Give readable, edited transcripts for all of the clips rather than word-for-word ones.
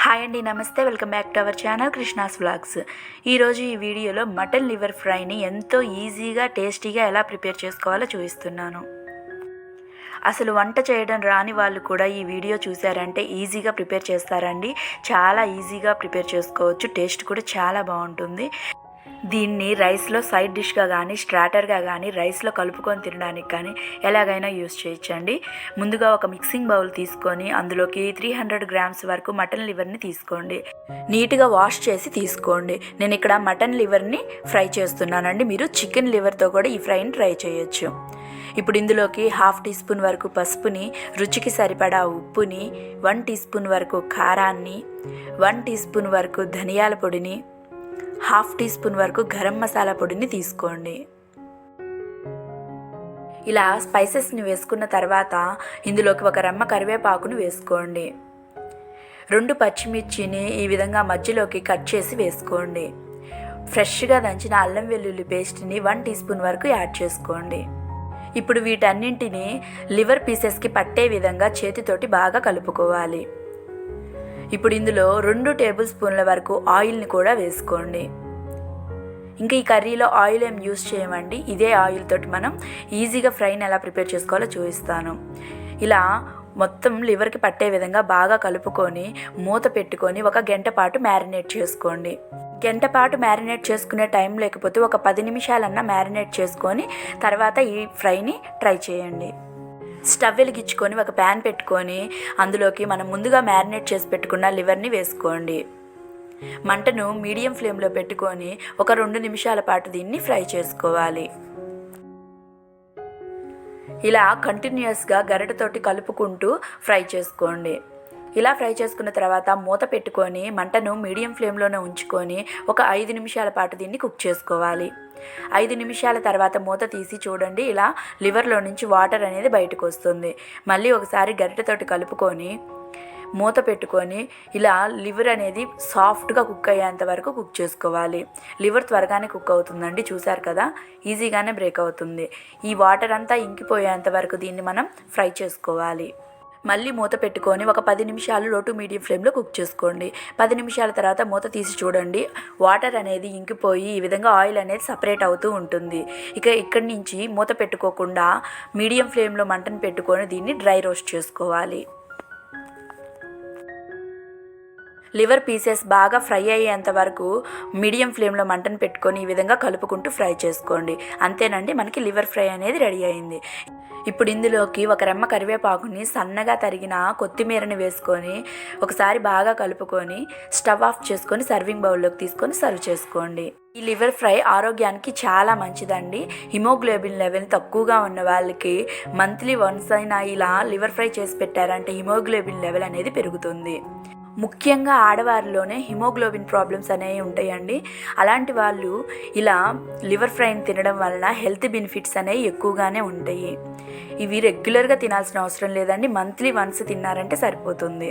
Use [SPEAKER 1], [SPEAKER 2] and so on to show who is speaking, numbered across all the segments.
[SPEAKER 1] Hi అండి, నమస్తే. Welcome back to our channel Krishna's vlogs. ఈరోజు ఈ వీడియోలో మటన్ లివర్ ఫ్రైని ఎంతో ఈజీగా టేస్టీగా ఎలా ప్రిపేర్ చేసుకోవాలో చూపిస్తున్నాను. అసలు వంట చేయడం రాని వాళ్ళు కూడా ఈ వీడియో చూసారంటే ఈజీగా ప్రిపేర్ చేస్తారండి. చాలా ఈజీగా ప్రిపేర్ చేసుకోవచ్చు. టేస్ట్ కూడా చాలా బాగుంటుంది. దీన్ని రైస్లో సైడ్ డిష్గా కానీ స్ట్రాటర్గా కానీ రైస్లో కలుపుకొని తినడానికి కానీ ఎలాగైనా యూస్ చేయొచ్చండి. ముందుగా ఒక మిక్సింగ్ బౌల్ తీసుకొని అందులోకి 300 గ్రామ్స్ వరకు మటన్ లివర్ని తీసుకోండి. నీట్గా వాష్ చేసి తీసుకోండి. నేను ఇక్కడ మటన్ లివర్ని ఫ్రై చేస్తున్నానండి. మీరు చికెన్ లివర్తో కూడా ఈ ఫ్రైని ట్రై చేయొచ్చు. ఇప్పుడు ఇందులోకి 1/2 టీ స్పూన్ వరకు పసుపుని, రుచికి సరిపడా ఉప్పుని, 1 టీ స్పూన్ వరకు కారాన్ని, 1 టీ స్పూన్ వరకు ధనియాల పొడిని, 1/2 టీ స్పూన్ వరకు గరం మసాలా పొడిని తీసుకోండి. ఇలా స్పైసెస్ని వేసుకున్న తర్వాత ఇందులోకి ఒక రెమ్మ కరివేపాకుని వేసుకోండి. 2 పచ్చిమిర్చిని ఈ విధంగా మధ్యలోకి కట్ చేసి వేసుకోండి. ఫ్రెష్గా దంచిన అల్లం వెల్లుల్లి పేస్ట్ని 1 టీ స్పూన్ వరకు యాడ్ చేసుకోండి. ఇప్పుడు వీటన్నింటినీ లివర్ పీసెస్కి పట్టే విధంగా చేతితోటి బాగా కలుపుకోవాలి. ఇప్పుడు ఇందులో 2 టేబుల్ స్పూన్ల వరకు ఆయిల్ని కూడా వేసుకోండి. ఇంకా ఈ కర్రీలో ఆయిల్ ఏం యూస్ చేయమండి. ఇదే ఆయిల్ తోటి మనం ఈజీగా ఫ్రైని ఎలా ప్రిపేర్ చేసుకోవాలో చూపిస్తాను. ఇలా మొత్తం లివర్కి పట్టే విధంగా బాగా కలుపుకొని మూత పెట్టుకొని 1 గంట పాటు మ్యారినేట్ చేసుకోండి. గంట పాటు మ్యారినేట్ చేసుకునే టైం లేకపోతే ఒక 10 నిమిషాలన్నా మ్యారినేట్ చేసుకొని తర్వాత ఈ ఫ్రైని ట్రై చేయండి. స్టవ్ వెలిగించుకొని ఒక ప్యాన్ పెట్టుకొని అందులోకి మనం ముందుగా మ్యారినేట్ చేసి పెట్టుకున్న లివర్ని వేసుకోండి. మంటను మీడియం ఫ్లేమ్లో పెట్టుకొని ఒక 2 నిమిషాల పాటు దీన్ని ఫ్రై చేసుకోవాలి. ఇలా కంటిన్యూస్గా గరిటెతోటి కలుపుకుంటూ ఫ్రై చేసుకోండి. ఇలా ఫ్రై చేసుకున్న తర్వాత మూత పెట్టుకొని మంటను మీడియం ఫ్లేమ్లోనే ఉంచుకొని ఒక 5 నిమిషాల పాటు దీన్ని కుక్ చేసుకోవాలి. 5 నిమిషాల తర్వాత మూత తీసి చూడండి, ఇలా లివర్లో నుంచి వాటర్ అనేది బయటకు వస్తుంది. మళ్ళీ ఒకసారి గరిటెతోటి కలుపుకొని మూత పెట్టుకొని ఇలా లివర్ అనేది సాఫ్ట్గా కుక్ అయ్యేంత వరకు కుక్ చేసుకోవాలి. లివర్ త్వరగానే కుక్ అవుతుందండి, చూసారు కదా, ఈజీగానే బ్రేక్ అవుతుంది. ఈ వాటర్ అంతా ఇంకిపోయేంత వరకు దీన్ని మనం ఫ్రై చేసుకోవాలి. మళ్ళీ మూత పెట్టుకొని ఒక 10 నిమిషాలు లో టు మీడియం ఫ్లేమ్లో కుక్ చేసుకోండి. 10 నిమిషాల తర్వాత మూత తీసి చూడండి, వాటర్ అనేది ఇంకిపోయి ఈ విధంగా ఆయిల్ అనేది సపరేట్ అవుతూ ఉంటుంది. ఇక ఇక్కడి నుంచి మూత పెట్టుకోకుండా మీడియం ఫ్లేమ్లో మంటను పెట్టుకొని దీన్ని డ్రై రోస్ట్ చేసుకోవాలి. లివర్ పీసెస్ బాగా ఫ్రై అయ్యేంత వరకు మీడియం ఫ్లేమ్లో మంటను పెట్టుకొని ఈ విధంగా కలుపుకుంటూ ఫ్రై చేసుకోండి. అంతేనండి, మనకి లివర్ ఫ్రై అనేది రెడీ అయింది. ఇప్పుడు ఇందులోకి ఒక రెమ్మ కరివేపాకుని, సన్నగా తరిగిన కొత్తిమీరని వేసుకొని ఒకసారి బాగా కలుపుకొని స్టవ్ ఆఫ్ చేసుకొని సర్వింగ్ బౌల్లోకి తీసుకొని సర్వ్ చేసుకోండి. ఈ లివర్ ఫ్రై ఆరోగ్యానికి చాలా మంచిదండి. హిమోగ్లోబిన్ లెవెల్ తక్కువగా ఉన్న వాళ్ళకి మంత్లీ వన్స్ అయినా ఇలా లివర్ ఫ్రై చేసి పెట్టారంటే హిమోగ్లోబిన్ లెవెల్ అనేది పెరుగుతుంది. ముఖ్యంగా ఆడవారిలోనే హిమోగ్లోబిన్ ప్రాబ్లమ్స్ అనేవి ఉంటాయండి. అలాంటి వాళ్ళు ఇలా లివర్ ఫ్రైని తినడం వలన హెల్త్ బెనిఫిట్స్ అనేవి ఎక్కువగానే ఉంటాయి. ఇవి రెగ్యులర్గా తినాల్సిన అవసరం లేదండి, మంత్లీ వన్స్ తిన్నారంటే సరిపోతుంది.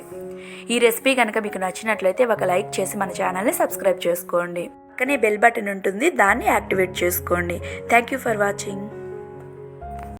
[SPEAKER 1] ఈ రెసిపీ కనుక మీకు నచ్చినట్లయితే ఒక లైక్ చేసి మన ఛానల్ని సబ్స్క్రైబ్ చేసుకోండి. పక్కనే బెల్ బటన్ ఉంటుంది, దాన్ని యాక్టివేట్ చేసుకోండి. Thank you for watching.